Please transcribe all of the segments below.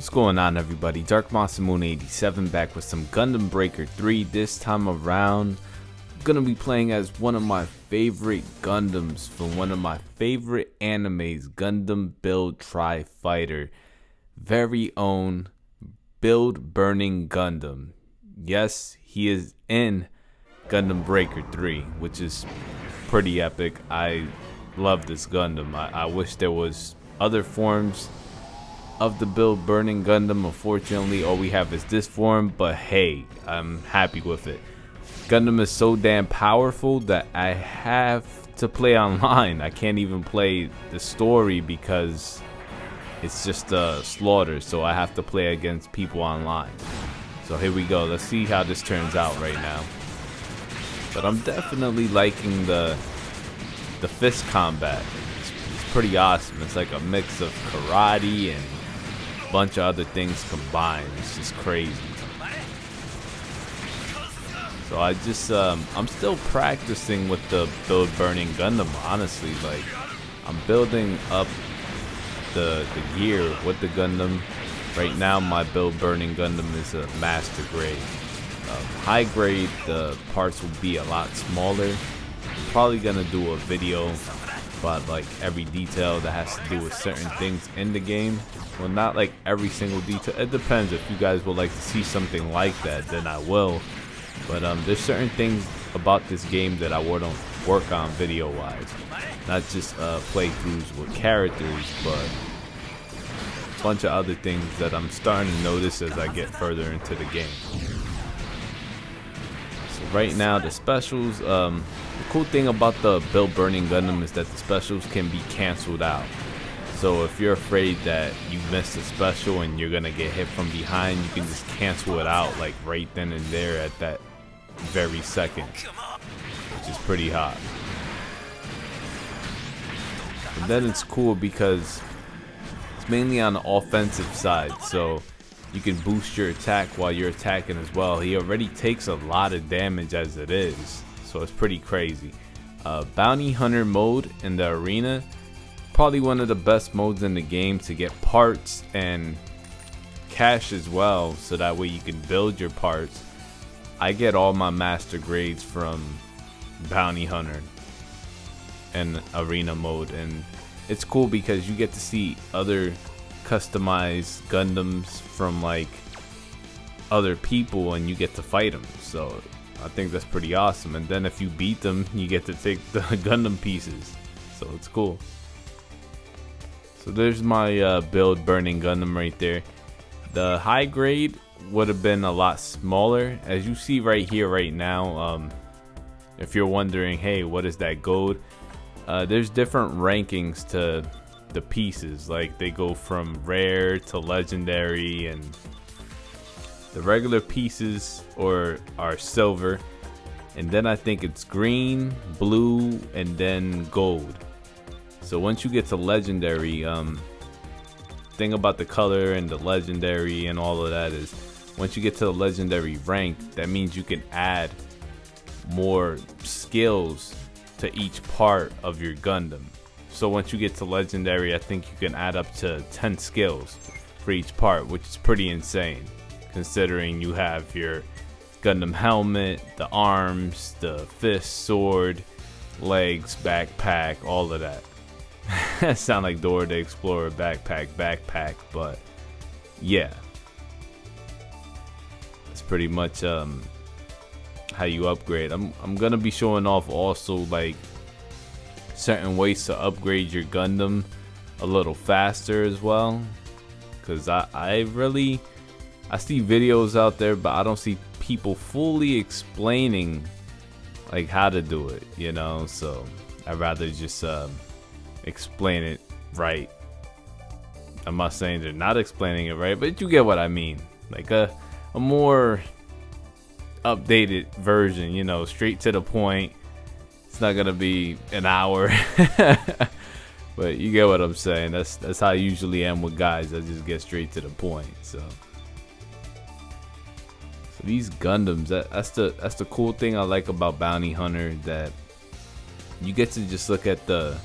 What's going on, everybody? Dark Monster Moon 87 back with some Gundam Breaker 3. This time around, I'm gonna be playing as one of my favorite Gundams from one of my favorite animes, Gundam Build Tri Fighter. Very own Build Burning Gundam. Yes, he is in Gundam Breaker 3, which is pretty epic. I love this Gundam. I wish there was other forms of the Build Burning Gundam. Unfortunately, all we have is this form, but hey, I'm happy with it. Gundam is so damn powerful that I have to play online. I can't even play the story because it's just a slaughter, so I have to play against people online. So here we go. Let's see how this turns out right now. But I'm definitely liking the fist combat. It's pretty awesome. It's like a mix of karate and bunch of other things combined. It's just crazy. So I just I'm still practicing with the Build Burning Gundam, honestly. Like, I'm building up the gear with the Gundam. Right now my Build Burning Gundam is a master grade. High grade, the parts will be a lot smaller. I'm probably gonna do a video about like every detail that has to do with certain things in the game. Well, not like every single detail. It depends. If you guys would like to see something like that, then I will. But there's certain things about this game that I wouldn't work on video wise. Not just playthroughs with characters, but a bunch of other things that I'm starting to notice as I get further into the game. So right now the specials, the cool thing about the Build Burning Gundam is that the specials can be canceled out. So if you're afraid that you missed a special and you're gonna get hit from behind, you can just cancel it out like right then and there at that very second, which is pretty hot. And then it's cool because it's mainly on the offensive side, so you can boost your attack while you're attacking as well. He already takes a lot of damage as it is, so it's pretty crazy. Bounty Hunter mode in the arena, probably one of the best modes in the game to get parts and cash as well, so that way you can build your parts. I get all my master grades from Bounty Hunter and arena mode, and it's cool because you get to see other customized Gundams from like other people and you get to fight them. So I think that's pretty awesome. And then if you beat them, you get to take the Gundam pieces, so it's cool. So there's my Build Burning Gundam right there. The high grade would have been a lot smaller, as you see right here right now. If you're wondering, hey, what is that gold? There's different rankings to the pieces. Like, they go from rare to legendary, and the regular pieces are silver, and then I think it's green, blue, and then gold. So once you get to legendary, thing about the color and the legendary and all of that is, once you get to the legendary rank, that means you can add more skills to each part of your Gundam. So once you get to legendary, I think you can add up to 10 skills for each part, which is pretty insane considering you have your Gundam helmet, the arms, the fist, sword, legs, backpack, all of that. That sound like Dora the Explorer backpack, but yeah, it's pretty much how you upgrade. I'm gonna be showing off also like certain ways to upgrade your Gundam a little faster as well, because I see videos out there, but I don't see people fully explaining like how to do it, you know. So I'd rather just explain it right. I'm not saying they're not explaining it right, but you get what I mean. Like a more updated version, you know, straight to the point. It's not gonna be an hour. But you get what I'm saying. That's how I usually am with guys. I just get straight to the point. So these Gundams, that's the cool thing I like about Bounty Hunter, that you get to just look at the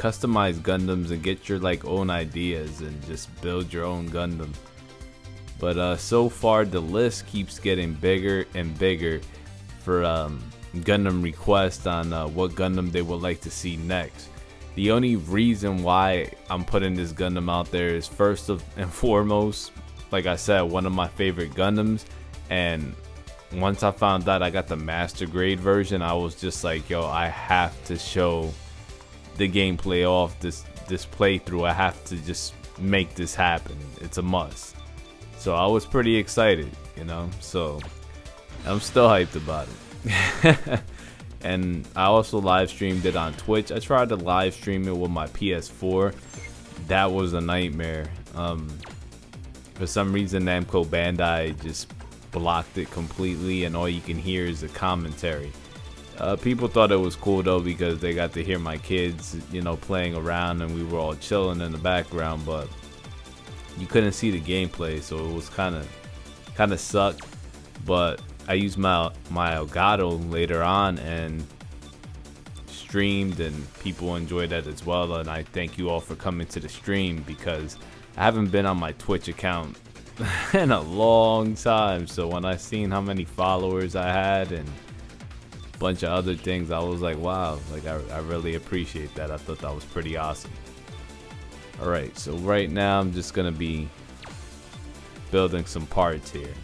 customize Gundams and get your like own ideas and just build your own Gundam. But so far the list keeps getting bigger and bigger for Gundam requests on what Gundam they would like to see next. The only reason why I'm putting this Gundam out there is first and foremost, like I said, one of my favorite Gundams, and once I found out I got the master grade version, I was just like, yo, I have to show the gameplay off this playthrough. I have to just make this happen. It's a must. So I was pretty excited, you know, so I'm still hyped about it. And I also live streamed it on Twitch. I tried to live stream it with my PS4. That was a nightmare. For some reason Namco Bandai just blocked it completely, and all you can hear is the commentary. People thought it was cool though, because they got to hear my kids, you know, playing around, and we were all chilling in the background, but you couldn't see the gameplay, so it was kind of sucked. But I used my Elgato later on and streamed, and people enjoyed that as well. And I thank you all for coming to the stream, because I haven't been on my Twitch account in a long time. So when I seen how many followers I had and a bunch of other things, I was like, wow, like I really appreciate that. I thought that was pretty awesome. Alright, so right now I'm just gonna be building some parts here.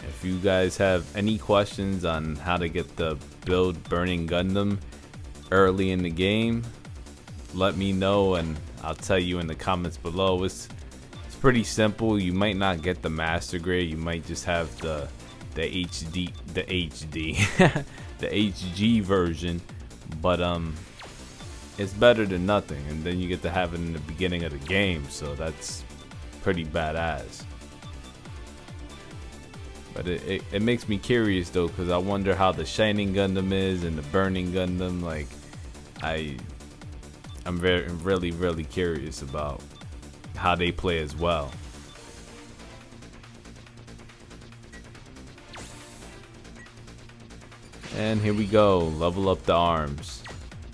If you guys have any questions on how to get the build Burning Gundam early in the game, let me know and I'll tell you in the comments below. It's pretty simple. You might not get the master grade, you might just have the HD the HG version, but it's better than nothing, and then you get to have it in the beginning of the game, so that's pretty badass. But it makes me curious though, because I wonder how the Shining Gundam is and the Burning Gundam. Like I'm really curious about how they play as well. And here we go, level up the arms.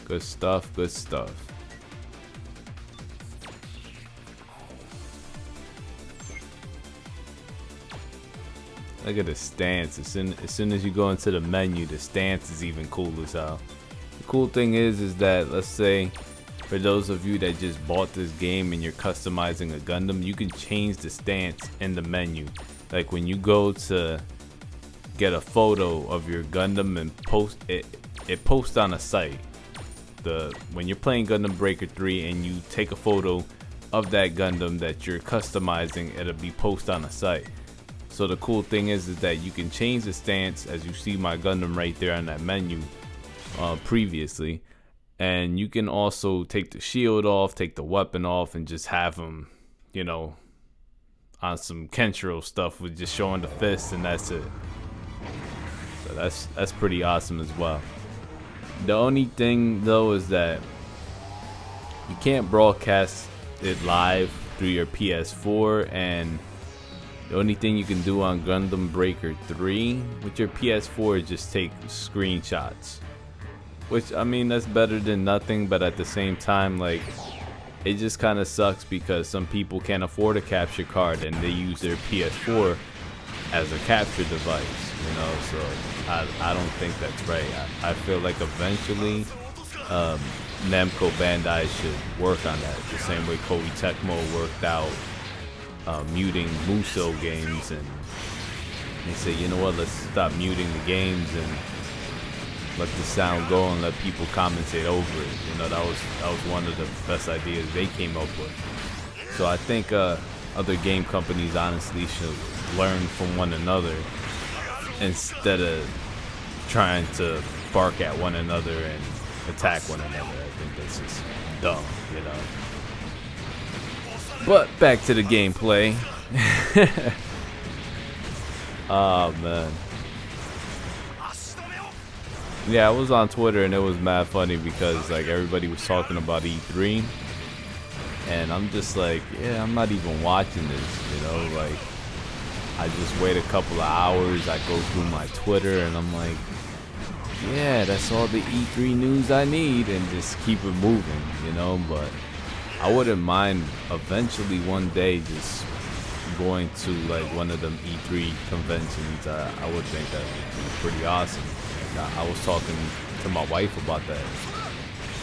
Good stuff, good stuff. Look at the stance. As soon as you go into the menu, the stance is even cool as hell. The cool thing is that, let's say, for those of you that just bought this game and you're customizing a Gundam, you can change the stance in the menu. Like when you go to get a photo of your Gundam and post it, it posts on a site. When you're playing Gundam Breaker 3 and you take a photo of that Gundam that you're customizing, it'll be posted on a site. So the cool thing is that you can change the stance, as you see my Gundam right there on that menu previously, and you can also take the shield off, take the weapon off, and just have them, you know, on some Kenshiro stuff with just showing the fist, and that's it. So that's pretty awesome as well. The only thing though is that you can't broadcast it live through your PS4, and the only thing you can do on Gundam Breaker 3 with your PS4 is just take screenshots. Which, I mean, that's better than nothing, but at the same time, like, it just kind of sucks because some people can't afford a capture card and they use their PS4 as a capture device, you know, so I don't think that's right. I feel like eventually Namco Bandai should work on that, the same way Koei Tecmo worked out muting Muso games, and they say, you know what, let's stop muting the games and let the sound go and let people commentate over it. You know, that was one of the best ideas they came up with. So I think other game companies honestly should learn from one another instead of trying to bark at one another and attack one another. I think that's just dumb, you know. But back to the gameplay. Oh man. Yeah, I was on Twitter and it was mad funny because like everybody was talking about E3, and I'm just like, yeah, I'm not even watching this, you know, like I just wait a couple of hours, I go through my Twitter and I'm like, yeah, that's all the E3 news I need, and just keep it moving, you know. But I wouldn't mind eventually one day just going to like one of them E3 conventions. I would think that would be pretty awesome. Like, I was talking to my wife about that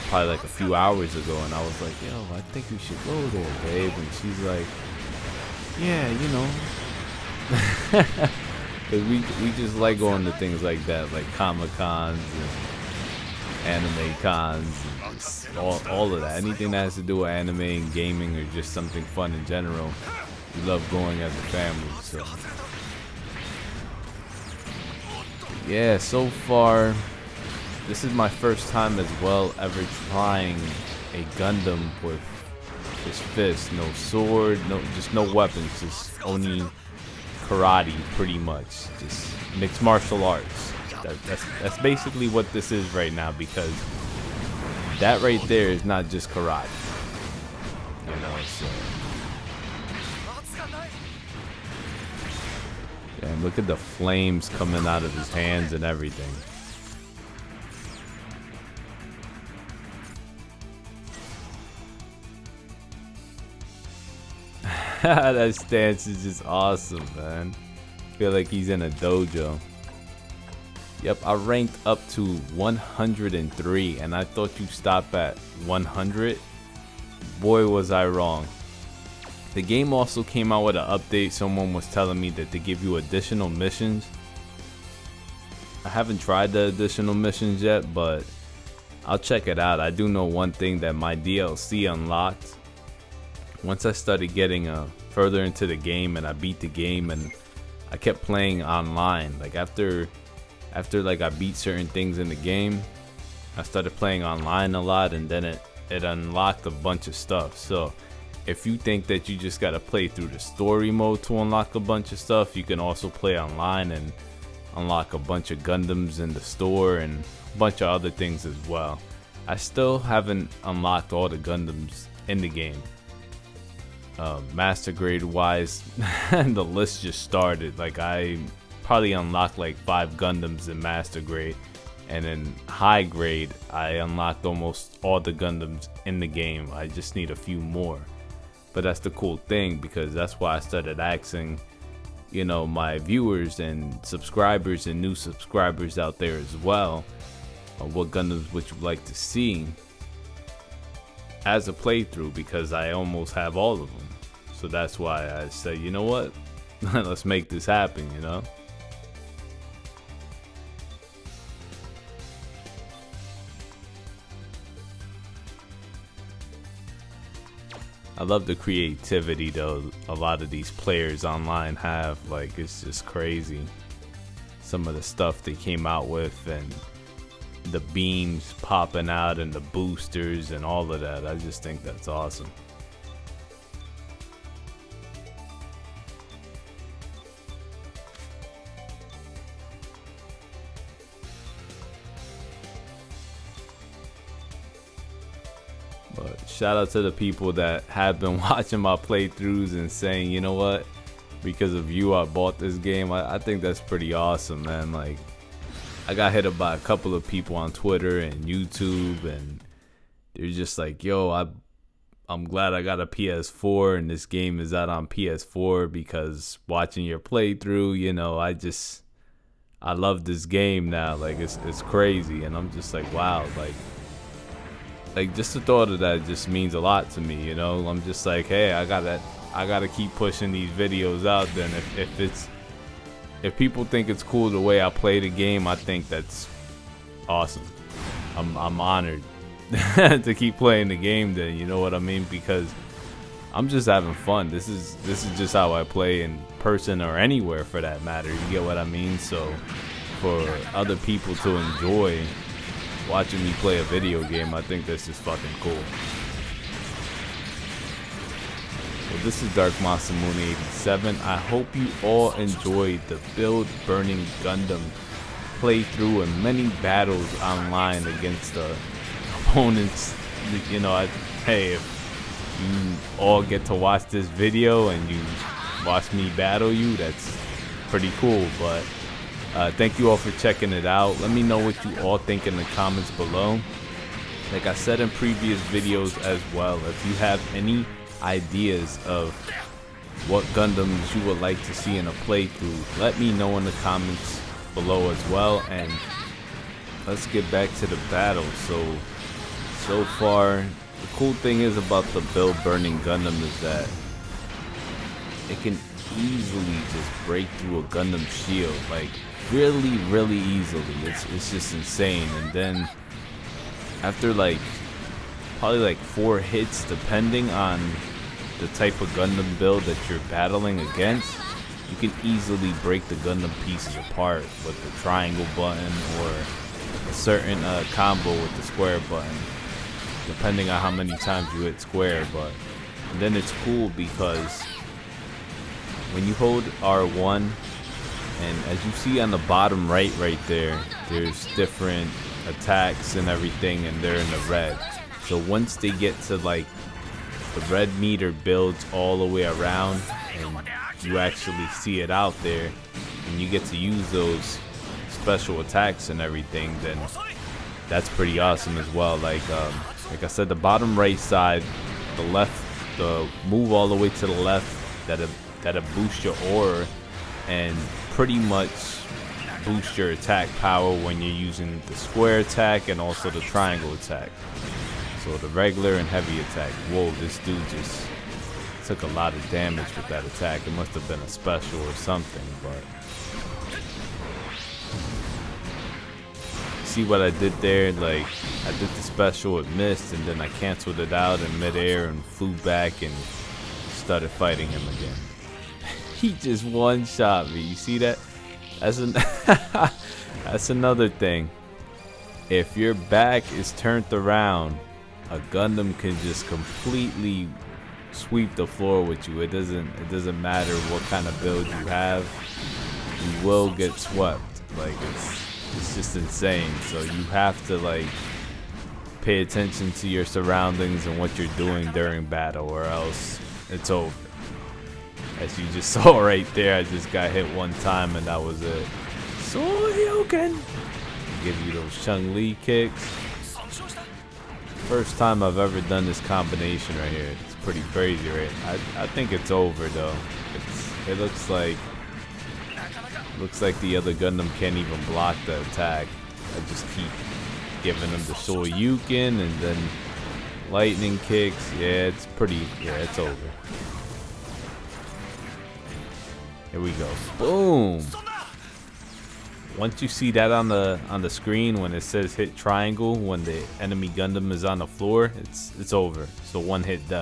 probably like a few hours ago, and I was like, yo, I think we should go there, babe. And she's like, yeah, you know. Cause we just like going to things like that, like Comic Cons and anime cons, and just all of that. Anything that has to do with anime and gaming, or just something fun in general, we love going as a family. So yeah, so far this is my first time as well ever trying a Gundam with just fist, no sword, no weapons, just only karate, pretty much, just mixed martial arts. That's basically what this is right now, because that right there is not just karate, you know. So and look at the flames coming out of his hands and everything. That stance is just awesome, man. Feel like he's in a dojo. Yep, I ranked up to 103, and I thought you stop at 100. Boy, was I wrong. The game also came out with an update. Someone was telling me that they give you additional missions. I haven't tried the additional missions yet, but I'll check it out. I do know one thing, that my DLC unlocked once I started getting further into the game, and I beat the game, and I kept playing online. Like after like I beat certain things in the game, I started playing online a lot, and then it unlocked a bunch of stuff. So if you think that you just gotta play through the story mode to unlock a bunch of stuff, you can also play online and unlock a bunch of Gundams in the store and a bunch of other things as well. I still haven't unlocked all the Gundams in the game. Master grade wise, the list just started. Like I probably unlocked like 5 Gundams in master grade, and in high grade I unlocked almost all the Gundams in the game. I just need a few more. But that's the cool thing, because that's why I started asking, you know, my viewers and subscribers and new subscribers out there as well, what Gundams would you like to see as a playthrough, because I almost have all of them. So that's why I said, you know what, let's make this happen, you know. I love the creativity though a lot of these players online have. Like, it's just crazy, some of the stuff they came out with, and the beams popping out and the boosters and all of that. I just think that's awesome. But shout out to the people that have been watching my playthroughs and saying, you know what, because of you I bought this game. I think that's pretty awesome, man. Like, I got hit up by a couple of people on Twitter and YouTube, and they're just like, yo, I'm glad I got a PS4 and this game is out on PS4, because watching your playthrough, you know, I love this game now. Like, it's crazy. And I'm just like, wow, like just the thought of that just means a lot to me, you know. I'm just like, hey, I gotta keep pushing these videos out. Then if people think it's cool the way I play the game, I think that's awesome. I'm honored to keep playing the game then, you know what I mean? Because I'm just having fun. This is just how I play in person, or anywhere for that matter, you get what I mean? So for other people to enjoy watching me play a video game, I think this is fucking cool. Well, this is Dark Masamune 87. I hope you all enjoyed the Build Burning Gundam playthrough and many battles online against the opponents. You know, hey, if you all get to watch this video and you watch me battle you, that's pretty cool. But Thank you all for checking it out. Let me know what you all think in the comments below. Like I said in previous videos as well, if you have any ideas of what Gundams you would like to see in a playthrough, let me know in the comments below as well. And let's get back to the battle. So far, the cool thing is about the build burning Gundam is that it can easily just break through a Gundam shield, like really easily. It's just insane. And then after like probably like 4 hits, depending on the type of Gundam build that you're battling against, you can easily break the Gundam pieces apart with the triangle button or a certain combo with the square button, depending on how many times you hit square. But then it's cool because when you hold R1, and as you see on the bottom right there, there's different attacks and everything, and they're in the red. So once they get to like the red meter builds all the way around and you actually see it out there and you get to use those special attacks and everything, then that's pretty awesome as well. Like I said, the bottom right side, the move all the way to the left, that'll boost your aura and pretty much boost your attack power when you're using the square attack and also the triangle attack. So the regular and heavy attack. Whoa, this dude just took a lot of damage with that attack. It must have been a special or something, but see what I did there? Like, I did the special, it missed, and then I canceled it out in midair and flew back and started fighting him again. He just one-shot me. You see that? That's another thing. If your back is turned around, a Gundam can just completely sweep the floor with you. It doesn't matter what kind of build you have. You will get swept. Like, it's just insane. So you have to like pay attention to your surroundings and what you're doing during battle, or else it's over. As you just saw right there, I just got hit one time and that was it. So you can give you those Chung-Li kicks. First time I've ever done this combination right here. It's pretty crazy, right? I think it's over though. It looks like the other Gundam can't even block the attack. I just keep giving them the Shoryuken and then lightning kicks. Yeah, it's over. Here we go. Boom. Once you see that on the screen when it says hit triangle when the enemy Gundam is on the floor, it's over. So one hit death.